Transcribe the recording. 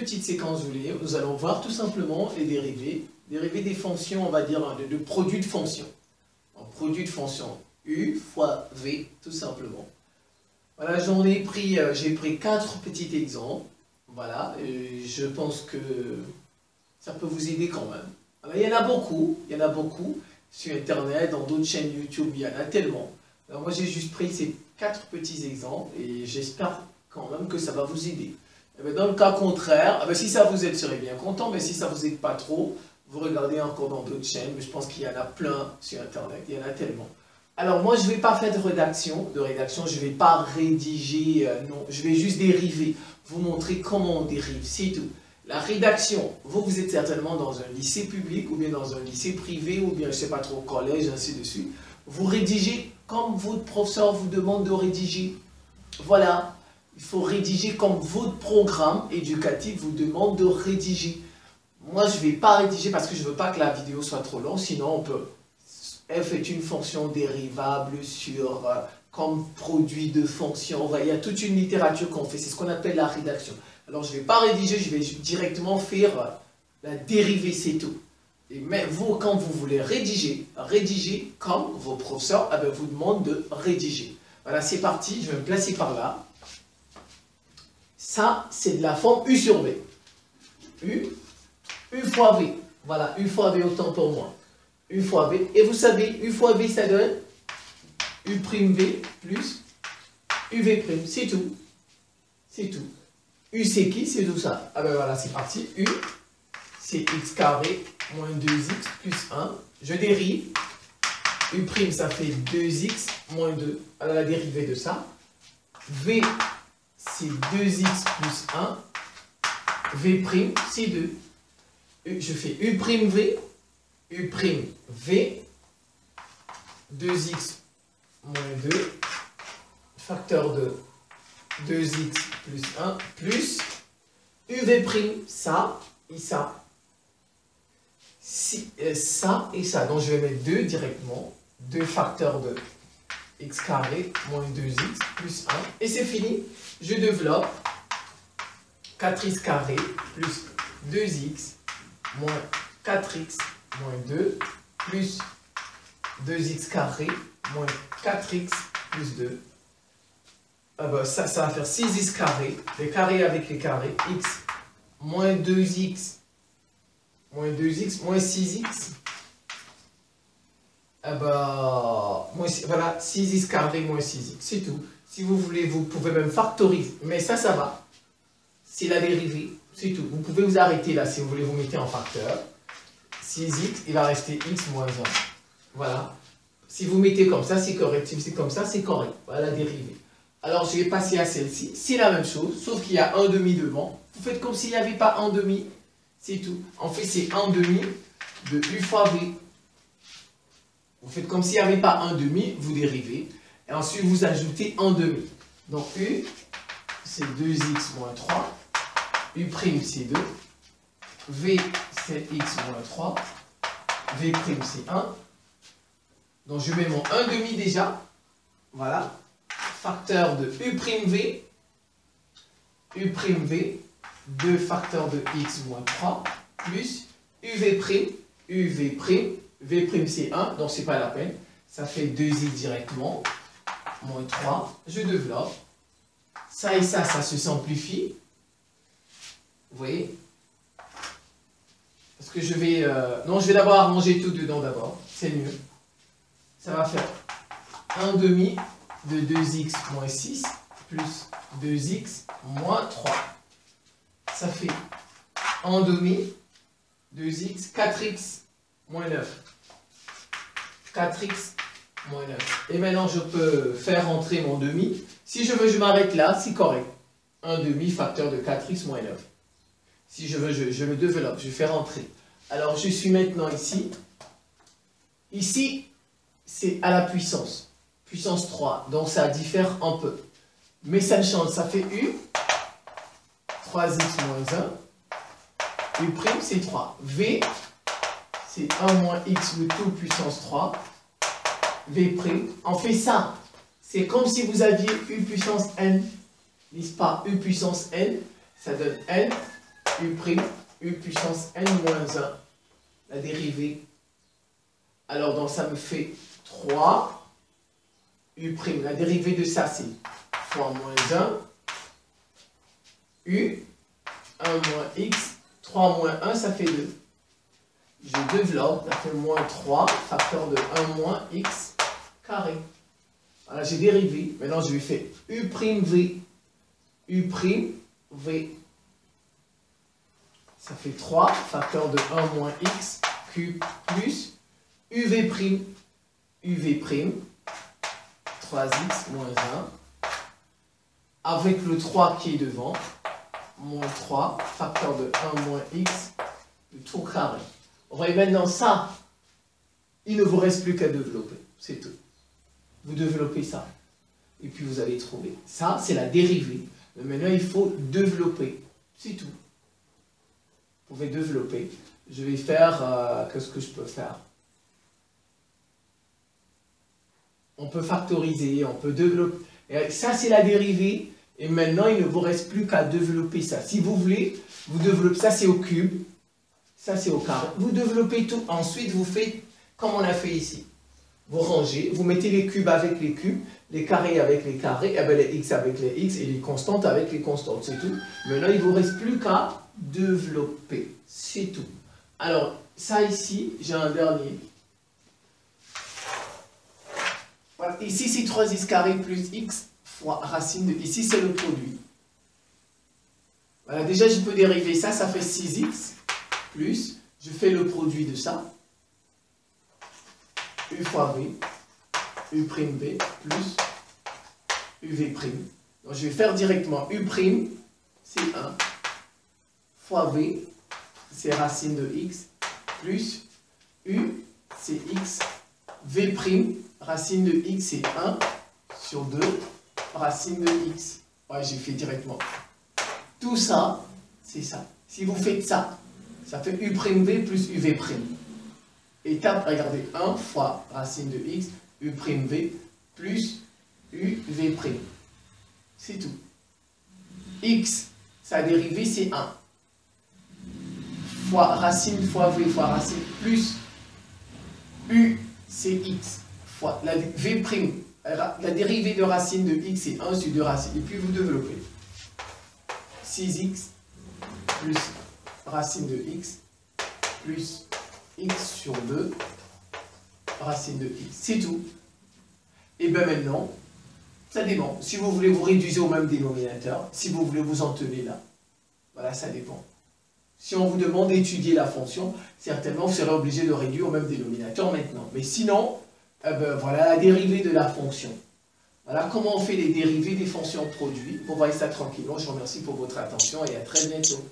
petite séquence où nous allons voir tout simplement les dérivés des fonctions, on va dire, de produits de fonction. Un produit de fonction U fois V, tout simplement. Voilà, j'ai pris 4 petits exemples. Voilà, et je pense que ça peut vous aider quand même. Alors, il y en a beaucoup sur Internet, dans d'autres chaînes YouTube, il y en a tellement. Alors moi, j'ai juste pris ces 4 petits exemples et j'espère quand même que ça va vous aider. Et bien, dans le cas contraire, si ça vous aide, je serais bien content, mais si ça ne vous aide pas trop, vous regardez encore dans d'autres chaînes, mais je pense qu'il y en a plein sur Internet, il y en a tellement. Alors moi, je ne vais pas faire de rédaction, je ne vais pas rédiger, non, je vais juste dériver, vous montrer comment on dérive, c'est tout. La rédaction, vous êtes certainement dans un lycée public, ou bien dans un lycée privé, ou bien, je ne sais pas trop, collège, ainsi de suite. Vous rédigez comme votre professeur vous demande de rédiger. Voilà, il faut rédiger comme votre programme éducatif vous demande de rédiger. Moi, je ne vais pas rédiger parce que je ne veux pas que la vidéo soit trop longue, sinon on peut... F est une fonction dérivable sur comme produit de fonction. Il y a toute une littérature qu'on fait, c'est ce qu'on appelle la rédaction. Alors je ne vais pas rédiger, je vais directement faire la dérivée, c'est tout. Et mais vous, quand vous voulez rédiger comme vos professeurs vous demandent de rédiger. Voilà, c'est parti, je vais me placer par là. Ça, c'est de la forme U sur V. U fois V. Voilà, U fois V, autant pour moi. U fois V. Et vous savez, U fois V, ça donne U' V plus UV'. C'est tout. C'est tout. U, c'est qui? C'est tout ça. Voilà, c'est parti. U, c'est x carré moins 2x plus 1. Je dérive. U', ça fait 2x moins 2. Alors, la dérivée de ça. V, c'est 2x plus 1. V', c'est 2. Je fais U'V. U'V, 2x moins 2, facteur de 2x plus 1, plus UV', ça et ça. Ça et ça. Donc je vais mettre 2 directement. 2 facteurs de x carré moins 2x plus 1. Et c'est fini. Je développe 4x carré plus 2x moins 4x moins 2 plus 2x carré moins 4x plus 2. Ça va faire 6x carré, les carrés avec les carrés, x moins 2x moins 6x. Voilà, 6x carré moins 6x, c'est tout. Si vous voulez, vous pouvez même factoriser, mais ça va. C'est la dérivée, c'est tout. Vous pouvez vous arrêter là si vous voulez vous mettre en facteur. 6x, il va rester x moins 1. Voilà. Si vous mettez comme ça, c'est correct. Si c'est comme ça, c'est correct. Voilà la dérivée. Alors, je vais passer à celle-ci. C'est la même chose, sauf qu'il y a 1/2 devant. Vous faites comme s'il n'y avait pas 1/2. C'est tout. En fait, c'est 1/2 de U fois V. Vous faites comme s'il n'y avait pas 1/2, vous dérivez. Et ensuite, vous ajoutez 1/2. Donc, U, c'est 2x moins 3. U', c'est 2. V, c'est x moins 3. V', c'est 1. Donc, je mets mon 1/2 déjà. Voilà. Facteur de U'V. U'V, 2 facteurs de x moins 3. Plus UV'. UV'. V' c'est 1. Donc, c'est pas la peine. Ça fait 2x directement. Moins 3. Je développe. Ça et ça se simplifie. Vous voyez? Parce que je vais... non, je vais d'abord arranger tout dedans d'abord. C'est mieux. Ça va faire 1/2 de 2x moins 6 plus 2x moins 3. Ça fait 1/2, 2x, 4x moins 9. 4x moins 9. Et maintenant, je peux faire entrer mon demi. Si je veux, je m'arrête là, c'est correct. 1/2 facteur de 4x moins 9. Si je veux, je le développe, je vais faire entrer. Alors, je suis maintenant ici. Ici, c'est à la puissance. Puissance 3. Donc, ça diffère un peu. Mais ça change. Ça fait U. 3x moins 1. U', c'est 3. V, c'est 1 moins x le tout puissance 3. V'. On fait ça. C'est comme si vous aviez U puissance n. N'est-ce pas? U puissance n. Ça donne n U', U puissance n moins 1, la dérivée. Alors, donc, ça me fait 3 U'. La dérivée de ça, c'est fois moins 1, U, 1 moins x, 3 moins 1, ça fait 2. Je développe, ça fait moins 3, facteur de 1 moins x carré. Voilà, j'ai dérivé. Maintenant, je vais faire U'V. U'V. Ça fait 3, facteur de 1 moins x cube plus UV'. UV', 3x moins 1. Avec le 3 qui est devant, moins 3, facteur de 1 moins x, le tout carré. Vous voyez maintenant ça, il ne vous reste plus qu'à développer, c'est tout. Vous développez ça, et puis vous allez trouver. Ça, c'est la dérivée. Mais maintenant, il faut développer, c'est tout. Vous pouvez développer. Je vais faire, qu'est-ce que je peux faire? On peut factoriser, on peut développer. Et ça, c'est la dérivée. Et maintenant, il ne vous reste plus qu'à développer ça. Si vous voulez, vous développez. Ça, c'est au cube. Ça, c'est au carré. Vous développez tout. Ensuite, vous faites comme on a fait ici. Vous rangez, vous mettez les cubes avec les cubes, les carrés avec les carrés, et bien les x avec les x et les constantes avec les constantes. C'est tout. Maintenant, il ne vous reste plus qu'à développer. C'est tout. Alors, ça ici, j'ai un dernier. Voilà. Ici, c'est 3x carré plus x fois racine de... Ici, c'est le produit. Voilà, déjà, je peux dériver ça, ça fait 6x plus, je fais le produit de ça, U fois V, U'V plus UV'. Donc, je vais faire directement U', c'est 1, fois V, c'est racine de x, plus U, c'est x, V', racine de x, c'est 1 sur 2, racine de x. Ouais, j'ai fait directement. Tout ça, c'est ça. Si vous faites ça, ça fait U'V plus UV'. Étape, regardez, 1 fois racine de x, U'V plus UV'. C'est tout. X, sa dérivée, c'est 1. Fois racine fois V fois racine plus U, c'est x. Fois la V'. La dérivée de racine de x, c'est 1 sur 2 racines. Et puis vous développez. 6x plus racine de x plus x sur 2 racine de x. C'est tout. Et bien maintenant, ça dépend. Si vous voulez vous réduire au même dénominateur, si vous voulez vous en tenir là, voilà, ça dépend. Si on vous demande d'étudier la fonction, certainement vous serez obligé de réduire au même dénominateur maintenant. Mais sinon, eh ben, voilà la dérivée de la fonction. Voilà comment on fait les dérivées des fonctions produits. Vous voyez ça tranquillement. Je vous remercie pour votre attention et à très bientôt.